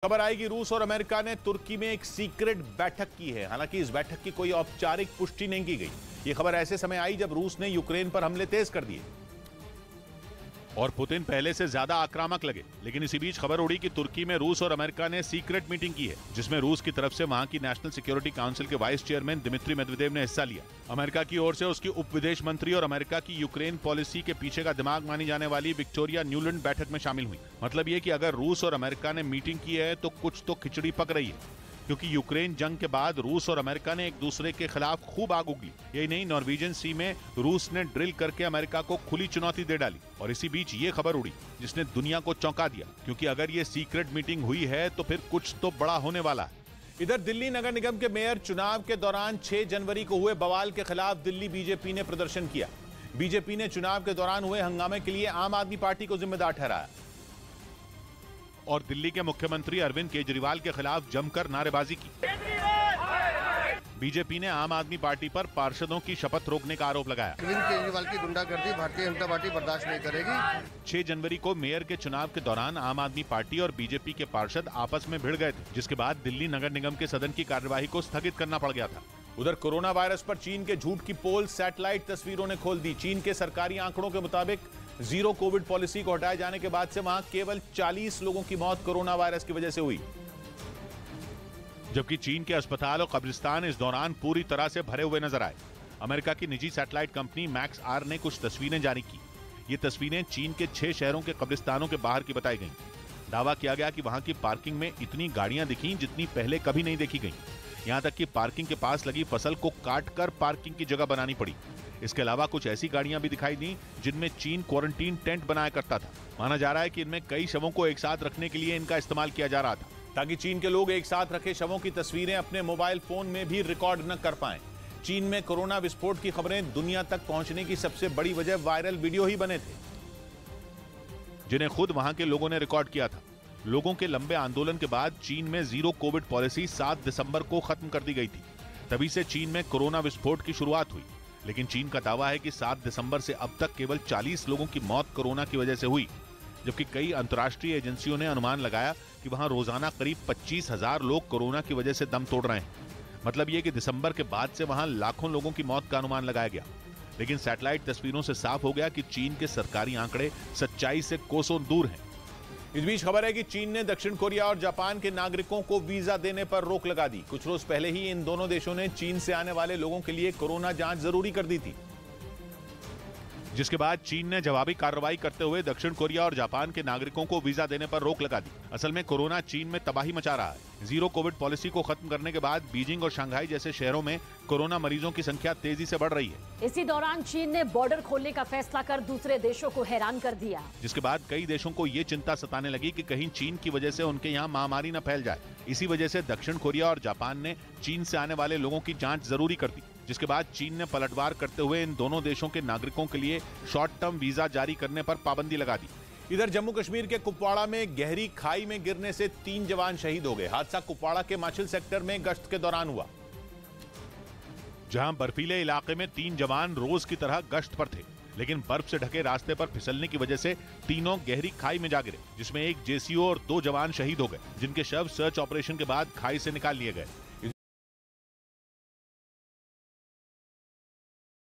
खबर आई कि रूस और अमेरिका ने तुर्की में एक सीक्रेट बैठक की है। हालांकि इस बैठक की कोई औपचारिक पुष्टि नहीं की गई। यह खबर ऐसे समय आई जब रूस ने यूक्रेन पर हमले तेज कर दिए और पुतिन पहले से ज्यादा आक्रामक लगे। लेकिन इसी बीच खबर उड़ी कि तुर्की में रूस और अमेरिका ने सीक्रेट मीटिंग की है, जिसमें रूस की तरफ से वहां की नेशनल सिक्योरिटी काउंसिल के वाइस चेयरमैन दिमित्री मेदवेदेव ने हिस्सा लिया। अमेरिका की ओर से उसकी उप विदेश मंत्री और अमेरिका की यूक्रेन पॉलिसी के पीछे का दिमाग मानी जाने वाली विक्टोरिया न्यूलैंड बैठक में शामिल हुई। मतलब ये कि अगर रूस और अमेरिका ने मीटिंग की है तो कुछ तो खिचड़ी पक रही है, क्योंकि यूक्रेन जंग के बाद रूस और अमेरिका ने एक दूसरे के खिलाफ खूब आग उगली। यही नहीं, नॉर्वेजियन सी में रूस ने ड्रिल करके अमेरिका को खुली चुनौती दे डाली। और इसी बीच ये खबर उड़ी जिसने दुनिया को चौंका दिया, क्योंकि अगर ये सीक्रेट मीटिंग हुई है तो फिर कुछ तो बड़ा होने वाला है। इधर दिल्ली नगर निगम के मेयर चुनाव के दौरान 6 जनवरी को हुए बवाल के खिलाफ दिल्ली बीजेपी ने प्रदर्शन किया। बीजेपी ने चुनाव के दौरान हुए हंगामे के लिए आम आदमी पार्टी को जिम्मेदार ठहराया और दिल्ली के मुख्यमंत्री अरविंद केजरीवाल के खिलाफ जमकर नारेबाजी की। बीजेपी ने आम आदमी पार्टी पर पार्षदों की शपथ रोकने का आरोप लगाया। अरविंद केजरीवाल की गुंडागर्दी भारतीय जनता पार्टी बर्दाश्त नहीं करेगी। 6 जनवरी को मेयर के चुनाव के दौरान आम आदमी पार्टी और बीजेपी के पार्षद आपस में भिड़ गए थे, जिसके बाद दिल्ली नगर निगम के सदन की कार्यवाही को स्थगित करना पड़ गया था। उधर कोरोना वायरस पर चीन के झूठ की पोल सैटेलाइट तस्वीरों ने खोल दी। चीन के सरकारी आंकड़ों के मुताबिक जीरो कोविड पॉलिसी को हटाए जाने के बाद से वहां केवल 40 लोगों की मौत कोरोना वायरस की वजह से हुई, जबकि चीन के अस्पताल और कब्रिस्तान इस दौरान पूरी तरह से भरे हुए नजर आए। अमेरिका की निजी सैटेलाइट कंपनी मैक्स आर ने कुछ तस्वीरें जारी की। ये तस्वीरें चीन के 6 शहरों के कब्रिस्तानों के बाहर की बताई गईं। दावा किया गया कि वहां की पार्किंग में इतनी गाड़ियां दिखीं जितनी पहले कभी नहीं देखी गईं। यहां तक कि पार्किंग के पास लगी फसल को काटकर पार्किंग की जगह बनानी पड़ी। इसके अलावा कुछ ऐसी गाड़ियां भी दिखाई दी जिनमें चीन क्वारंटीन टेंट बनाया करता था। माना जा रहा है कि इनमें कई शवों को एक साथ रखने के लिए इनका इस्तेमाल किया जा रहा था, ताकि चीन के लोग एक साथ रखे शवों की तस्वीरें अपने मोबाइल फोन में भी रिकॉर्ड न कर पाएं। चीन में कोरोना विस्फोट की खबरें दुनिया तक पहुंचने की सबसे बड़ी वजह वायरल वीडियो ही बने थे, जिन्हें खुद वहां के लोगों ने रिकॉर्ड किया था। लोगों के लंबे आंदोलन के बाद चीन में जीरो कोविड पॉलिसी 7 दिसंबर को खत्म कर दी गई थी। तभी से चीन में कोरोना विस्फोट की शुरुआत हुई। लेकिन चीन का दावा है कि 7 दिसंबर से अब तक केवल 40 लोगों की मौत कोरोना की वजह से हुई, जबकि कई अंतर्राष्ट्रीय एजेंसियों ने अनुमान लगाया कि वहां रोजाना करीब 25,000 लोग कोरोना की वजह से दम तोड़ रहे हैं। मतलब ये कि दिसंबर के बाद से वहां लाखों लोगों की मौत का अनुमान लगाया गया। लेकिन सैटेलाइट तस्वीरों से साफ हो गया कि चीन के सरकारी आंकड़े सच्चाई से कोसों दूर हैं। इस बीच खबर है कि चीन ने दक्षिण कोरिया और जापान के नागरिकों को वीजा देने पर रोक लगा दी। कुछ रोज पहले ही इन दोनों देशों ने चीन से आने वाले लोगों के लिए कोरोना जांच जरूरी कर दी थी, जिसके बाद चीन ने जवाबी कार्रवाई करते हुए दक्षिण कोरिया और जापान के नागरिकों को वीजा देने पर रोक लगा दी। असल में कोरोना चीन में तबाही मचा रहा है। जीरो कोविड पॉलिसी को खत्म करने के बाद बीजिंग और शंघाई जैसे शहरों में कोरोना मरीजों की संख्या तेजी से बढ़ रही है। इसी दौरान चीन ने बॉर्डर खोलने का फैसला कर दूसरे देशों को हैरान कर दिया, जिसके बाद कई देशों को ये चिंता सताने लगी कि कहीं चीन की वजह से उनके यहाँ महामारी न फैल जाए। इसी वजह से दक्षिण कोरिया और जापान ने चीन से आने वाले लोगों की जांच जरूरी कर दी, जिसके बाद चीन ने पलटवार करते हुए इन दोनों देशों के नागरिकों के लिए शॉर्ट टर्म वीजा जारी करने पर पाबंदी लगा दी। इधर जम्मू कश्मीर के कुपवाड़ा में गहरी खाई में गिरने से 3 जवान शहीद हो गए। हादसा कुपवाड़ा के माछिल सेक्टर में गश्त के दौरान हुआ, जहां बर्फीले इलाके में 3 जवान रोज की तरह गश्त पर थे, लेकिन बर्फ से ढके रास्ते पर फिसलने की वजह से तीनों गहरी खाई में जा गिरे, जिसमें एक जेसीओ और 2 जवान शहीद हो गए, जिनके शव सर्च ऑपरेशन के बाद खाई से निकाल लिए गए।